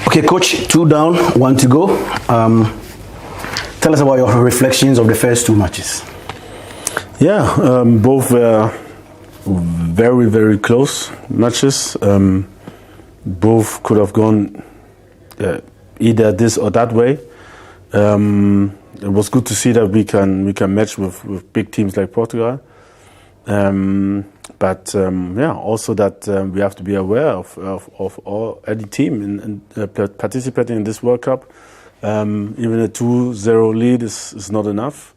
Okay, coach, 2 down, 1 to go. Tell us about your reflections of the first 2 matches. Yeah, both were very, very close matches. Both could have gone either this or that way. It was good to see that we can match with big teams like Portugal. But also that we have to be aware of any team in participating in this World Cup. Even a 2-0 lead is not enough.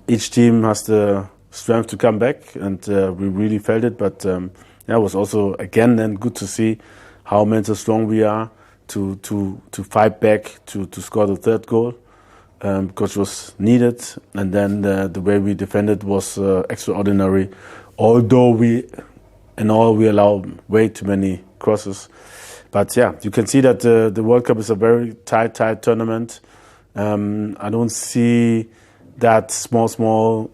Each team has the strength to come back, and we really felt it. But it was also again then good to see how mental strong we are to fight back to score the 3rd goal. Because it was needed, and then the way we defended was extraordinary. Although we allow way too many crosses, but you can see that the World Cup is a very tight tournament. I don't see that small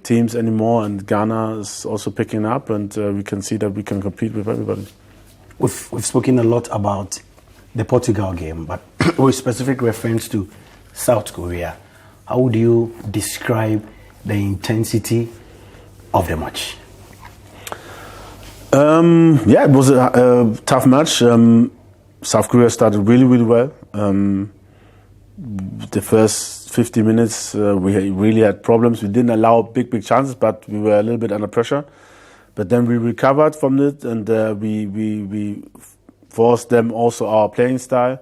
teams anymore, and Ghana is also picking up, and we can see that we can compete with everybody. We've spoken a lot about the Portugal game, but with specific reference to South Korea, how would you describe the intensity of the match? It was a tough match. South Korea started really, really well. The first 50 minutes, we really had problems. We didn't allow big chances, but we were a little bit under pressure. But then we recovered from it, and we forced them also our playing style.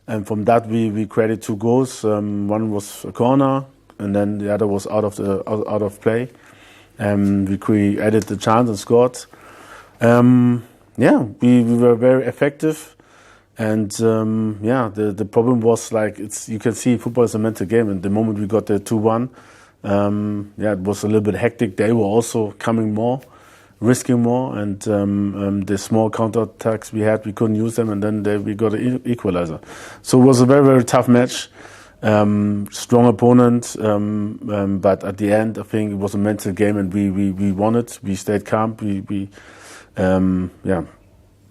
And from that, we created 2 goals. One was a corner, and then the other was out of play. We created the chance and scored. We were very effective. And the problem was you can see football is a mental game. And the moment we got the 2-1, it was a little bit hectic. They were also coming more, risking more, and the small counter-attacks we had, we couldn't use them, and then we got an equalizer. So it was a very, very tough match, strong opponent, but at the end, I think it was a mental game, and we won it. We stayed calm. We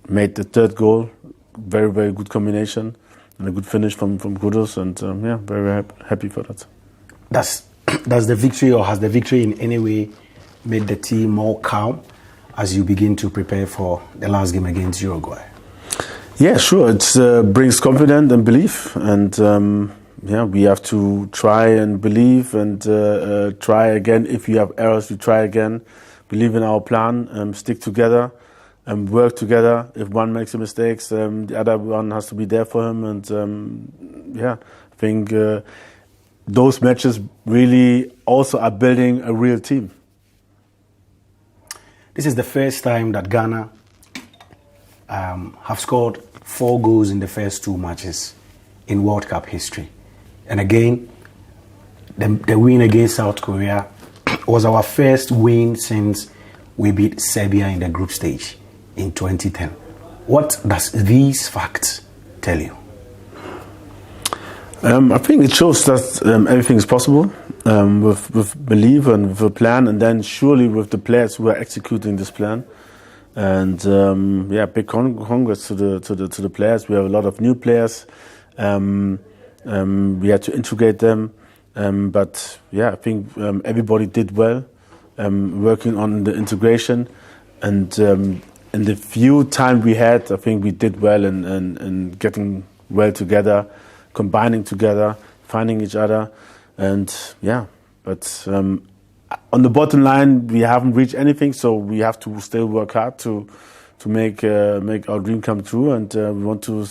made the 3rd goal, very, very good combination, and a good finish from Kudus, and very, very happy for that. Does the victory, or has the victory in any way made the team more calm as you begin to prepare for the last game against Uruguay? Yeah, sure. It brings confidence and belief, and we have to try and believe and try again. If you have errors, you try again. Believe in our plan, stick together, and work together. If one makes a mistake, the other one has to be there for him. And I think those matches really also are building a real team. This is the first time that Ghana have scored 4 goals in the first 2 matches in World Cup history. And again, the win against South Korea was our first win since we beat Serbia in the group stage in 2010. What does these facts tell you? I think it shows that everything is possible with belief and with a plan, and then surely with the players who are executing this plan. And big congrats to the players. We have a lot of new players. We had to integrate them, but I think everybody did well, working on the integration, and in the few time we had, I think we did well in getting well together, combining together, finding each other, and but on the bottom line, we haven't reached anything, so we have to still work hard to make our dream come true, and we want to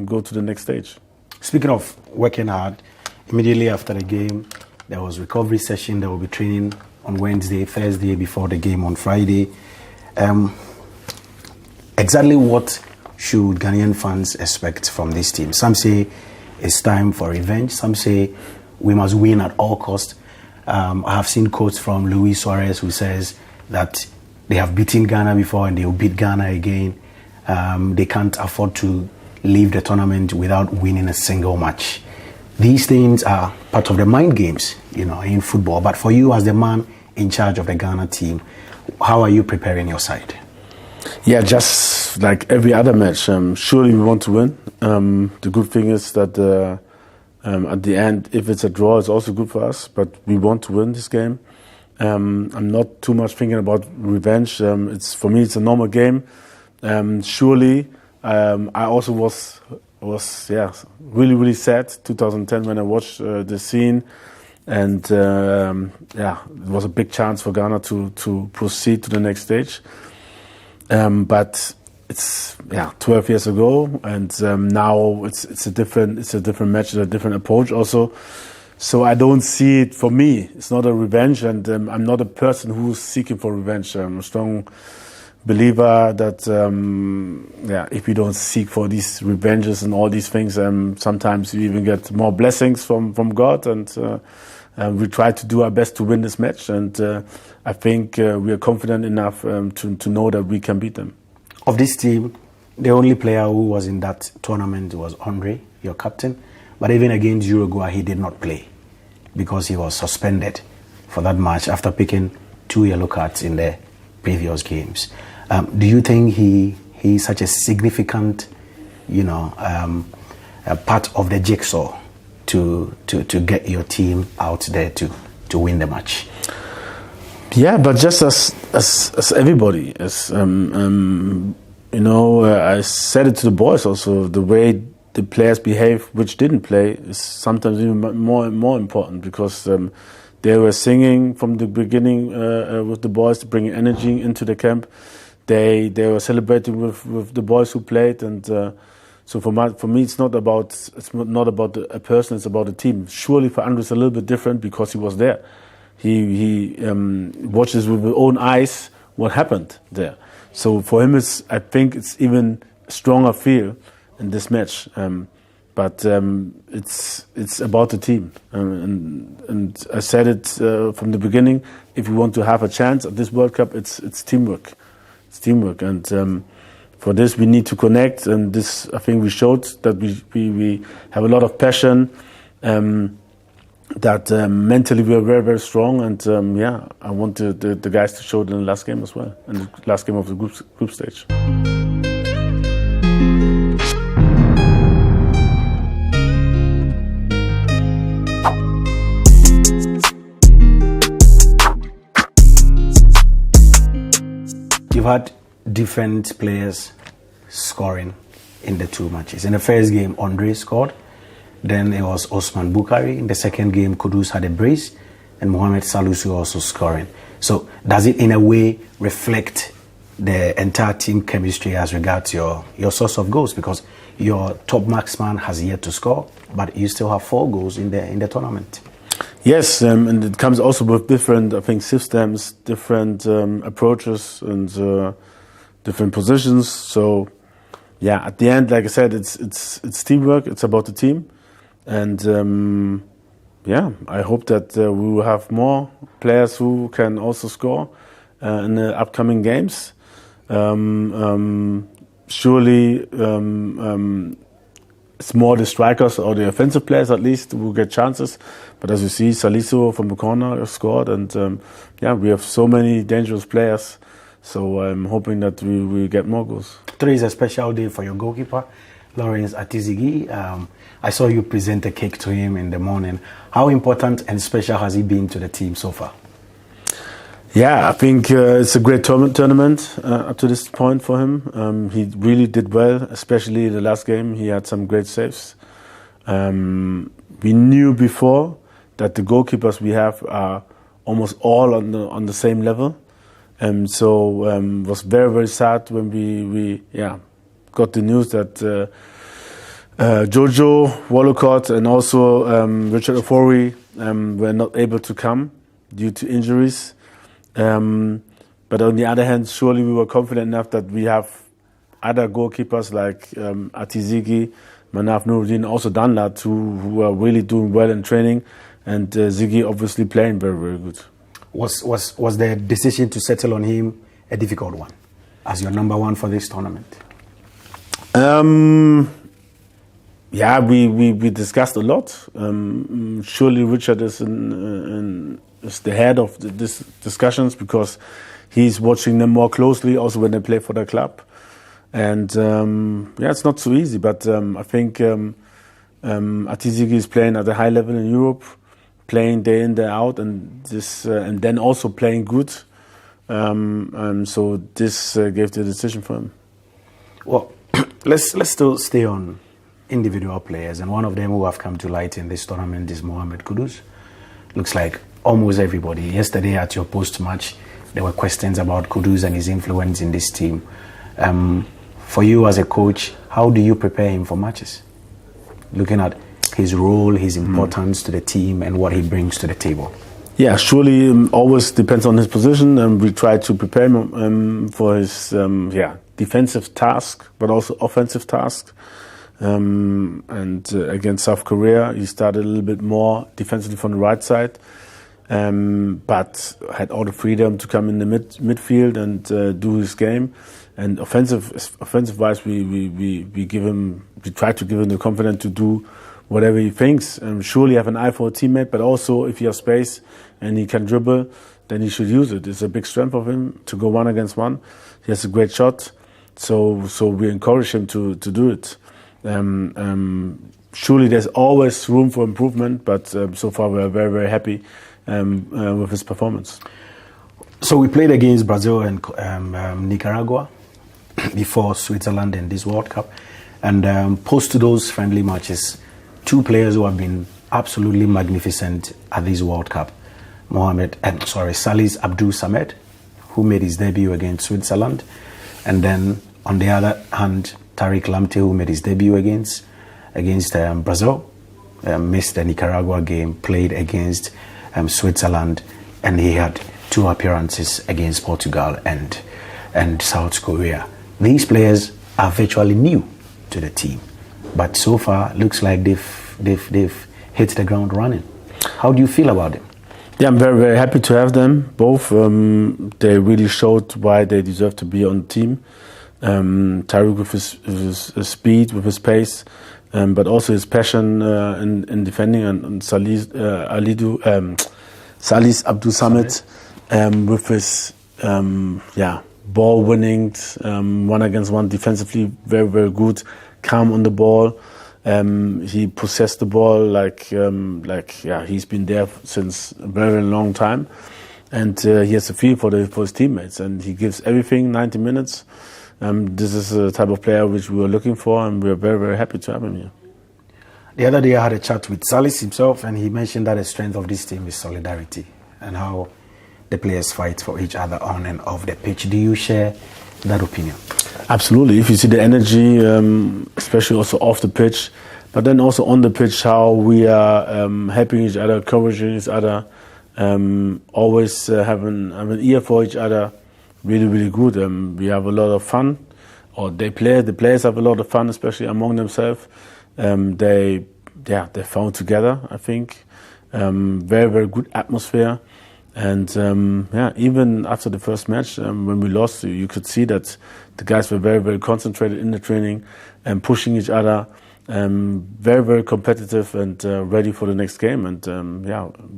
go to the next stage. Speaking of working hard, immediately after the game, there was recovery session. There will be training on Wednesday, Thursday before the game on Friday. Exactly what should Ghanaian fans expect from this team? Some say it's time for revenge. Some say we must win at all costs. I have seen quotes from Luis Suarez who says that they have beaten Ghana before and they will beat Ghana again. They can't afford to leave the tournament without winning a single match. These things are part of the mind games, in football. But for you as the man in charge of the Ghana team, how are you preparing your side? Yeah, just like every other match. Surely we want to win. The good thing is that at the end, if it's a draw, it's also good for us. But we want to win this game. I'm not too much thinking about revenge. For me, it's a normal game. Surely, I also was really sad 2010 when I watched the scene, and it was a big chance for Ghana to proceed to the next stage. But it's 12 years ago, and now it's a different match, a different approach also. So I don't see it. For me, it's not a revenge, and I'm not a person who's seeking for revenge. I'm a strong believer that if we don't seek for these revenges and all these things, sometimes we even get more blessings from God, and we try to do our best to win this match, and I think we are confident enough to know that we can beat them. Of this team, the only player who was in that tournament was Andre, your captain. But even against Uruguay, he did not play because he was suspended for that match after picking 2 yellow cards in the previous games. Do you think he's such a significant, part of the jigsaw to get your team out there to win the match? Yeah, but just as everybody, I said it to the boys also. The way the players behave, which didn't play, is sometimes even more important, because they were singing from the beginning with the boys to bring energy into the camp. They were celebrating with the boys who played, and so for me, it's not about a person; it's about a team. Surely for Andre, it's a little bit different because he was there. He watches with his own eyes what happened there. So for him, I think it's even stronger feel in this match. But it's about the team. And I said it from the beginning. If you want to have a chance at this World Cup, it's teamwork. It's teamwork, and for this we need to connect. And this, I think, we showed that we have a lot of passion. That mentally we are very, very strong, and I want the guys to show it in the last game as well, in the last game of the group stage. You've had different players scoring in the 2 matches. In the first game, Andre scored. Then it was Osman Bukari. In the second game, Kudus had a brace, and Mohamed Salisu also scoring. So does it in a way reflect the entire team chemistry as regards your source of goals? Because your top marksman has yet to score, but you still have 4 goals in the tournament. Yes, and it comes also with different, I think, systems, different approaches, and different positions. So at the end, like I said, it's teamwork. It's about the team. And I hope that we will have more players who can also score in the upcoming games. Surely it's more the strikers or the offensive players, at least, who get chances. But as you see, Salisu from the corner scored, and we have so many dangerous players. So I'm hoping that we will get more goals. Today is a special day for your goalkeeper, Lawrence Atizigi. I saw you present a cake to him in the morning. How important and special has he been to the team so far? Yeah, I think it's a great tournament up to this point for him. He really did well, especially the last game. He had some great saves. We knew before that the goalkeepers we have are almost all on the same level. So it was very, very sad when we got the news that Jojo Wallacott and also Richard Ofori were not able to come due to injuries. But on the other hand, surely we were confident enough that we have other goalkeepers like Atizigi, Manaf Nuruddin, also Danlat, who are really doing well in training, and Ziggy obviously playing very, very good. Was the decision to settle on him a difficult one as your number 1 for this tournament? We discussed a lot. Surely Richard is the head of these discussions, because he's watching them more closely, also when they play for their club. And it's not so easy, but I think Atizigi is playing at a high level in Europe, playing day in, day out, and then also playing good. So this gave the decision for him. Well, let's still stay on individual players, and one of them who have come to light in this tournament is Mohamed Kudus. Looks like almost everybody. Yesterday at your post-match, there were questions about Kudus and his influence in this team. For you as a coach, how do you prepare him for matches? Looking at his role, his importance to the team, and what he brings to the table. Yeah, surely always depends on his position, and we try to prepare him for his defensive task, but also offensive task. And against South Korea, he started a little bit more defensively from the right side, but had all the freedom to come in the midfield and do his game. And offensive-wise, we try to give him the confidence to do whatever he thinks. Surely have an eye for a teammate, but also if he has space and he can dribble, then he should use it. It's a big strength of him to go 1-against-1. He has a great shot, so we encourage him to do it. Surely there's always room for improvement, but so far we're very, very happy with his performance. So we played against Brazil and Nicaragua before Switzerland in this World Cup, and post to those friendly matches, two players who have been absolutely magnificent at this World Cup, Salis Abdul Samed, who made his debut against Switzerland, and then on the other hand, Tariq Lamptey, who made his debut against Brazil, missed the Nicaragua game, played against Switzerland, and he had 2 appearances against Portugal and South Korea. These players are virtually new to the team, but so far looks like they've hit the ground running. How do you feel about them? Yeah, I'm very, very happy to have them both. They really showed why they deserve to be on the team. Tariq with his speed, with his pace, but also his passion in defending, and Salis Abdul Samed with his ball winnings, 1-against-1 defensively, very, very good, calm on the ball. He possessed the ball like he's been there since a very long time, and he has a feel for his teammates, and he gives everything 90 minutes. This is a type of player which we were looking for, and we're very, very happy to have him here. The other day I had a chat with Salis himself, and he mentioned that the strength of this team is solidarity and how the players fight for each other on and off the pitch. Do you share that opinion? Absolutely. If you see the energy, especially also off the pitch, but then also on the pitch, how we are helping each other, encouraging each other, always have an ear for each other. Really, really good. We have a lot of fun, or the players have a lot of fun, especially among themselves. They found together, I think. Very, very good atmosphere. And even after the first match, when we lost, you could see that the guys were very, very concentrated in the training and pushing each other. Very, very competitive and ready for the next game. And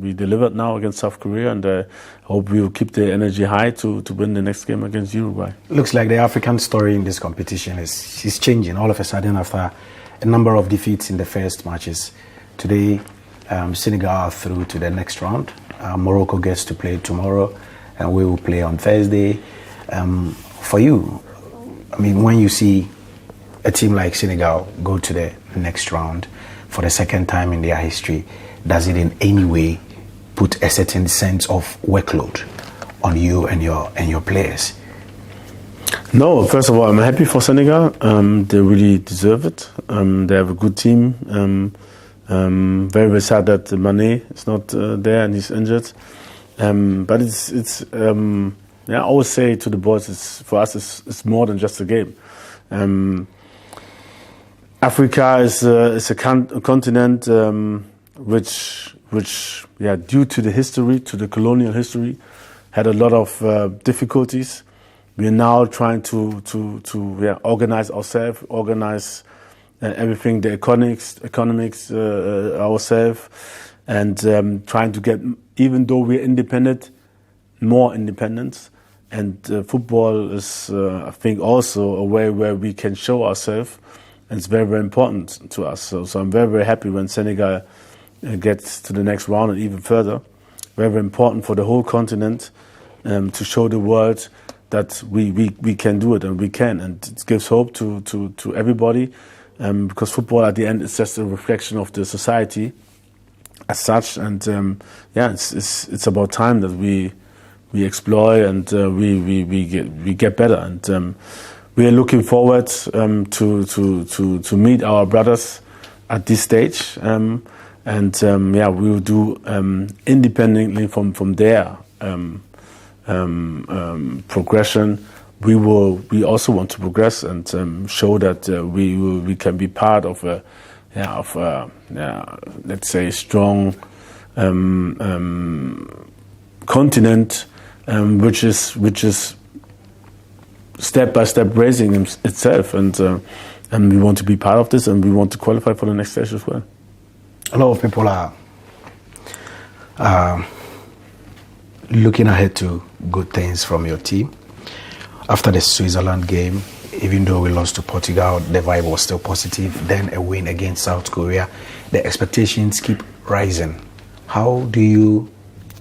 we delivered now against South Korea, and I hope we will keep the energy high to win the next game against Uruguay. Looks like the African story in this competition is changing all of a sudden after a number of defeats in the first matches. Today, Senegal are through to the next round. Morocco gets to play tomorrow, and we will play on Thursday. For you, I mean, when you see a team like Senegal go to the next round for the second time in their history, does it in any way put a certain sense of workload on you and your players? No, first of all, I'm happy for Senegal. They really deserve it. They have a good team. Very, very sad that Mané is not there and he's injured. But it's I always say to the boys, for us, it's more than just a game. Africa is a continent which due to the history, to the colonial history, had a lot of difficulties. We are now trying to organize ourselves, organize everything, the economics ourselves, and trying to get, even though we're independent, more independence, And football is, I think, also a way where we can show ourselves, and it's very, very important to us. So I'm very, very happy when Senegal gets to the next round and even further. Very, very important for the whole continent to show the world that we can do it, and we can. And it gives hope to everybody, because football at the end is just a reflection of the society as such. And it's about time that we explore and we get better. And we are looking forward to meet our brothers at this stage. We will do independently from their progression. We also want to progress and show that we can be part of let's say strong continent, which is step by step raising itself, and we want to be part of this, and we want to qualify for the next stage as well. A lot of people are looking ahead to good things from your team. After the Switzerland game, even though we lost to Portugal, the vibe was still positive. Then a win against South Korea. The expectations keep rising. How do you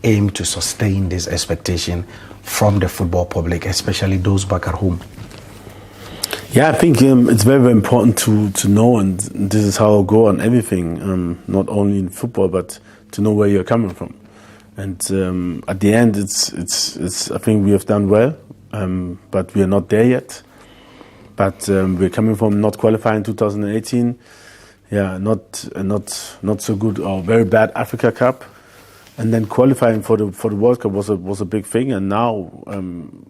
aim to sustain this expectation from the football public, especially those back at home? Yeah, I think it's very, very important to know, and this is how I go on everything, not only in football, but to know where you're coming from. And at the end, it's I think we have done well, but we are not there yet. But we're coming from not qualifying in 2018, not so good or very bad Africa Cup, and then qualifying for the World Cup was a big thing. And now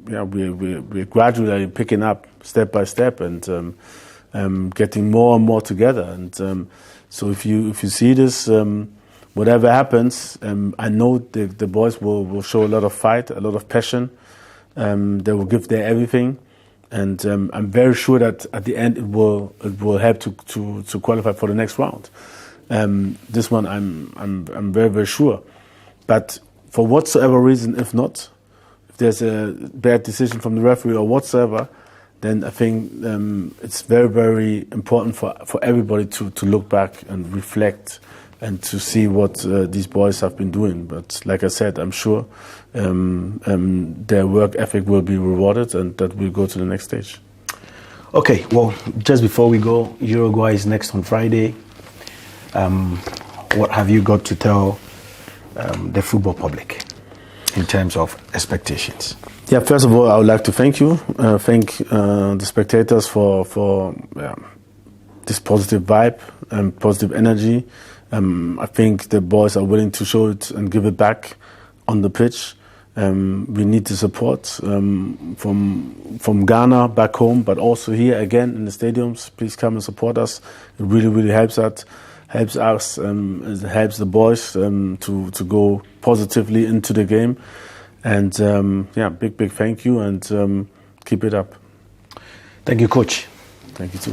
we're gradually picking up step by step and getting more and more together. And so if you see this, whatever happens, I know the boys will show a lot of fight, a lot of passion. They will give their everything, and I'm very sure that at the end it will help to qualify for the next round. This one I'm very, very sure. But for whatsoever reason, if there's a bad decision from the referee or whatsoever, then I think it's very, very important for everybody to look back and reflect and to see what these boys have been doing. But like I said, I'm sure their work ethic will be rewarded, and that we'll go to the next stage. Okay, well, just before we go, Uruguay is next on Friday. What have you got to tell the football public in terms of expectations? Yeah, first of all, I would like to thank you, thank the spectators for this positive vibe and positive energy. I think the boys are willing to show it and give it back on the pitch. We need the support from Ghana back home, but also here again in the stadiums. Please come and support us. It really, really helps us. It helps the boys to go positively into the game. And big thank you, and keep it up. Thank you, Coach. Thank you too.